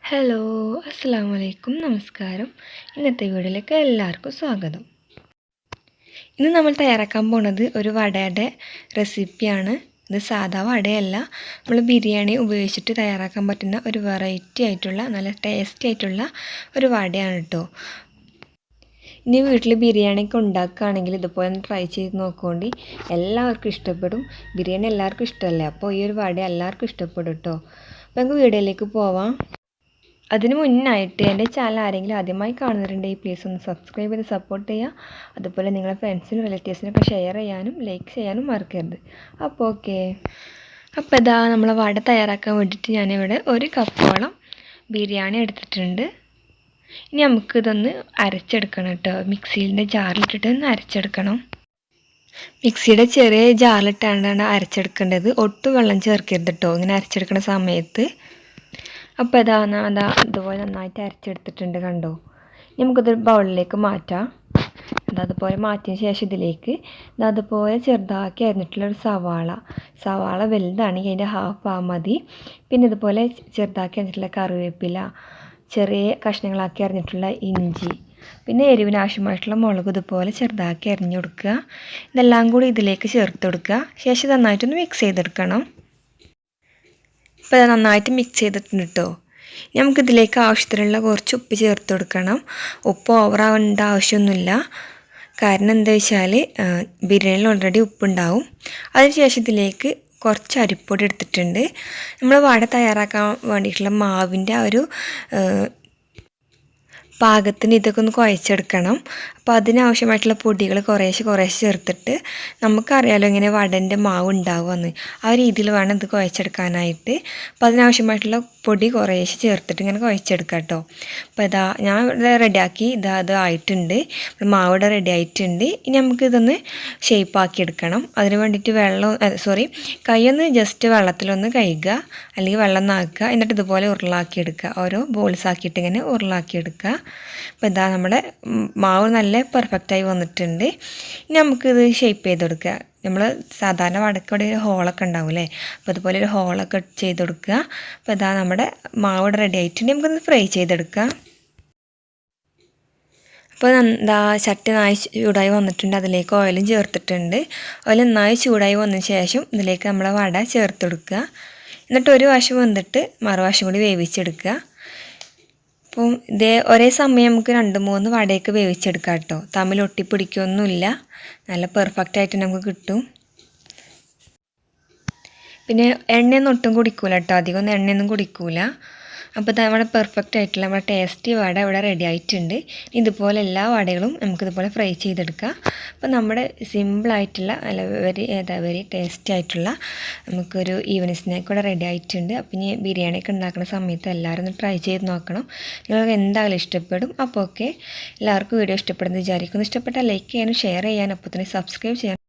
Hello അസ്സലാമു അലൈക്കും നമസ്കാരം. ഇന്നത്തെ വീഡിയോയിലേക്ക് എല്ലാവർക്കും സ്വാഗതം. ഇന്ന് നമ്മൾ തയ്യാറാക്കാൻ പോണത് ഒരു വടയുടെ റെസിപ്പിയാണ്. ഇത് സാധാ വടയല്ല, നമ്മൾ ബിരിയാണി ഉപയോഗിച്ചിട്ട് തയ്യാറാക്കാൻ പറ്റുന്ന ഒരു വെറൈറ്റി ആയിട്ടുള്ള നല്ല ടേസ്റ്റി ആയിട്ടുള്ള ഒരു വടയാണ് കേട്ടോ. ഇനി വീട്ടിൽ ബിരിയാണിയൊക്കെ ഉണ്ടാക്കുകയാണെങ്കിൽ ഇതുപോലെ ഒന്ന് ട്രൈ ചെയ്ത് നോക്കുകൊണ്ട് എല്ലാവർക്കും ഇഷ്ടപ്പെടും. ബിരിയാണി എല്ലാവർക്കും ഇഷ്ടമല്ലേ, അപ്പോൾ ഈ ഒരു വട എല്ലാവർക്കും ഇഷ്ടപ്പെടും കേട്ടോ. അപ്പോൾ നമുക്ക് വീഡിയോയിലേക്ക് പോവാം. അതിന് മുന്നായിട്ട് എൻ്റെ ചാനൽ ആരെങ്കിലും ആദ്യമായി കാണുന്നുണ്ടെങ്കിൽ പ്ലീസ് ഒന്ന് സബ്സ്ക്രൈബ് ചെയ്ത് സപ്പോർട്ട് ചെയ്യുക. അതുപോലെ നിങ്ങളുടെ ഫ്രണ്ട്സിനും റിലേറ്റീവ്സിനൊക്കെ ഷെയർ ചെയ്യാനും ലൈക്ക് ചെയ്യാനും മറക്കരുത്. അപ്പോൾ ഓക്കെ, അപ്പോൾ ഇതാ നമ്മളെ വട തയ്യാറാക്കാൻ വേണ്ടിയിട്ട് ഞാനിവിടെ 1 കപ്പോളം ബിരിയാണി എടുത്തിട്ടുണ്ട്. ഇനി നമുക്കിതൊന്ന് അരച്ചെടുക്കണം കേട്ടോ. മിക്സിയുടെ ജാറിലിട്ടിട്ട് ഒന്ന് അരച്ചെടുക്കണം. മിക്സിയുടെ ചെറിയ ജാറിലിട്ടാണ് അരച്ചെടുക്കേണ്ടത്. ഒട്ടും വെള്ളം ചേർക്കരുത് കേട്ടോ ഇങ്ങനെ അരച്ചെടുക്കുന്ന സമയത്ത്. അപ്പോൾ അതുപോലെ നന്നായിട്ട് അരച്ചെടുത്തിട്ടുണ്ട് കണ്ടോ. നമുക്കിതൊരു ബൗളിലേക്ക് മാറ്റാം. അതുപോലെ മാറ്റിയതിന് ശേഷം ഇതിലേക്ക് അതുപോലെ ചെറുതാക്കി അരിഞ്ഞിട്ടുള്ളൊരു സവാള വലുതാണെങ്കിൽ അതിൻ്റെ ഹാഫ് മതി. പിന്നെ ഇതുപോലെ ചെറുതാക്കി അരിഞ്ഞിട്ടുള്ള കറിവേപ്പില, ചെറിയ കഷ്ണങ്ങളാക്കി അരിഞ്ഞിട്ടുള്ള ഇഞ്ചി, പിന്നെ എരിവിന് ആവശ്യമായിട്ടുള്ള മുളക് ഇതുപോലെ ചെറുതാക്കി അരിഞ്ഞു കൊടുക്കുക. ഇതെല്ലാം കൂടി ഇതിലേക്ക് ചേർത്ത് കൊടുക്കുക. ശേഷം നന്നായിട്ടൊന്ന് മിക്സ് ചെയ്തെടുക്കണം. ഇപ്പോൾ അത് നന്നായിട്ട് മിക്സ് ചെയ്തിട്ടുണ്ട് കേട്ടോ. നമുക്കിതിലേക്ക് ആവശ്യത്തിനുള്ള കുറച്ച് ഉപ്പ് ചേർത്ത് കൊടുക്കണം. ഉപ്പ് ഓവറാവേണ്ട ആവശ്യമൊന്നുമില്ല. കാരണം എന്താ വെച്ചാൽ ബിരിയാണിയിൽ ഓൾറെഡി ഉപ്പുണ്ടാവും. അതിനുശേഷം ഇതിലേക്ക് കുറച്ച് അരിപ്പൊടി എടുത്തിട്ടുണ്ട്. നമ്മൾ വട തയ്യാറാക്കാൻ വേണ്ടിയിട്ടുള്ള മാവിൻ്റെ ആ ഒരു പാകത്തിന് ഇതൊക്കെ ഒന്ന് കുഴച്ചെടുക്കണം. അപ്പോൾ അതിനാവശ്യമായിട്ടുള്ള പൊടികൾ കുറേശ്ശെ ചേർത്തിട്ട് നമുക്കറിയാലോ ഇങ്ങനെ വടൻ്റെ മാവ് ഉണ്ടാവുമെന്ന്, ആ രീതിയിൽ വേണം ഇത് കുഴച്ചെടുക്കാനായിട്ട്. അപ്പോൾ അതിനാവശ്യമായിട്ടുള്ള പൊടി കുറേശ്ശെ ചേർത്തിട്ട് ഇങ്ങനെ കുഴച്ചെടുക്കാം കേട്ടോ. അപ്പോൾ ഞാൻ ഇവിടെ റെഡിയാക്കി അത് ആയിട്ടുണ്ട്. മാവ് ഇവിടെ റെഡി ആയിട്ടുണ്ട്. ഇനി നമുക്കിതൊന്ന് ഷേപ്പാക്കി എടുക്കണം. അതിന് വേണ്ടിയിട്ട് കൈയൊന്ന് ജസ്റ്റ് വെള്ളത്തിലൊന്ന് കഴുകുക, അല്ലെങ്കിൽ വെള്ളം നാക്കുക. എന്നിട്ട് ഇതുപോലെ ഉരുളാക്കിയെടുക്കുക. ഓരോ ബോൾസ് ആക്കിയിട്ട് ഇങ്ങനെ ഉരുളാക്കിയെടുക്കുക. അപ്പോൾ നമ്മുടെ മാവ് നല്ല പെർഫെക്റ്റായി വന്നിട്ടുണ്ട്. ഇനി നമുക്കിത് ഷേപ്പ് ചെയ്തെടുക്കുക. നമ്മൾ സാധാരണ വടക്കോടെ ഒരു ഹോളൊക്കെ ഉണ്ടാവില്ലേ, അപ്പോൾ അതുപോലെ ഒരു ഹോളൊക്കെ ചെയ്ത് കൊടുക്കുക. അപ്പോൾ നമ്മുടെ മാവ് ഇവിടെ റെഡി ആയിട്ടുണ്ട്. നമുക്കിത് ഫ്രൈ ചെയ്തെടുക്കാം. അപ്പോൾ ചട്ടി നന്നായി ചൂടായി വന്നിട്ടുണ്ട്. അതിലേക്ക് ഓയിലും ചേർത്തിട്ടുണ്ട്. ഓയിൽ നന്നായി ചൂടായി വന്നതിന് ശേഷം ഇതിലേക്ക് നമ്മളെ വട ചേർത്ത് കൊടുക്കുക. എന്നിട്ട് ഒരു വശം വന്നിട്ട് മറുവശം കൂടി വേവിച്ചെടുക്കുക. അപ്പം ഒരേ സമയം നമുക്ക് 2-3 വടയൊക്കെ വേവിച്ചെടുക്കാം കേട്ടോ. തമ്മിൽ ഒട്ടിപ്പിടിക്കുകയൊന്നുമില്ല, നല്ല പെർഫെക്റ്റായിട്ട് നമുക്ക് കിട്ടും. പിന്നെ എണ്ണയൊന്നും ഒട്ടും കുടിക്കൂല കേട്ടോ, അധികമൊന്നും എണ്ണയൊന്നും കുടിക്കൂല. അപ്പോൾ നമ്മുടെ പെർഫെക്റ്റ് ആയിട്ടുള്ള നമ്മുടെ ടേസ്റ്റി വട ഇവിടെ റെഡി ആയിട്ടുണ്ട്. ഇതുപോലെ എല്ലാ വടകളും നമുക്കിതുപോലെ ഫ്രൈ ചെയ്തെടുക്കാം. അപ്പോൾ നമ്മുടെ സിമ്പിളായിട്ടുള്ള വെരി ടേസ്റ്റി ആയിട്ടുള്ള നമുക്കൊരു ഈവനിങ് സ്നാക്ക് ഇവിടെ റെഡി ആയിട്ടുണ്ട്. അപ്പോൾ ഇനി ബിരിയാണിയൊക്കെ ഉണ്ടാക്കുന്ന സമയത്ത് എല്ലാവരും ഒന്ന് ട്രൈ ചെയ്ത് നോക്കണം. നിങ്ങൾക്ക് എന്തായാലും ഇഷ്ടപ്പെടും. അപ്പോൾ ഓക്കെ, എല്ലാവർക്കും വീഡിയോ ഇഷ്ടപ്പെടുന്നത് വിചാരിക്കുന്നു. ഇഷ്ടപ്പെട്ടാൽ ലൈക്ക് ചെയ്യാനും ഷെയർ ചെയ്യാനും അപ്പോൾ തന്നെ സബ്സ്ക്രൈബ് ചെയ്യാനും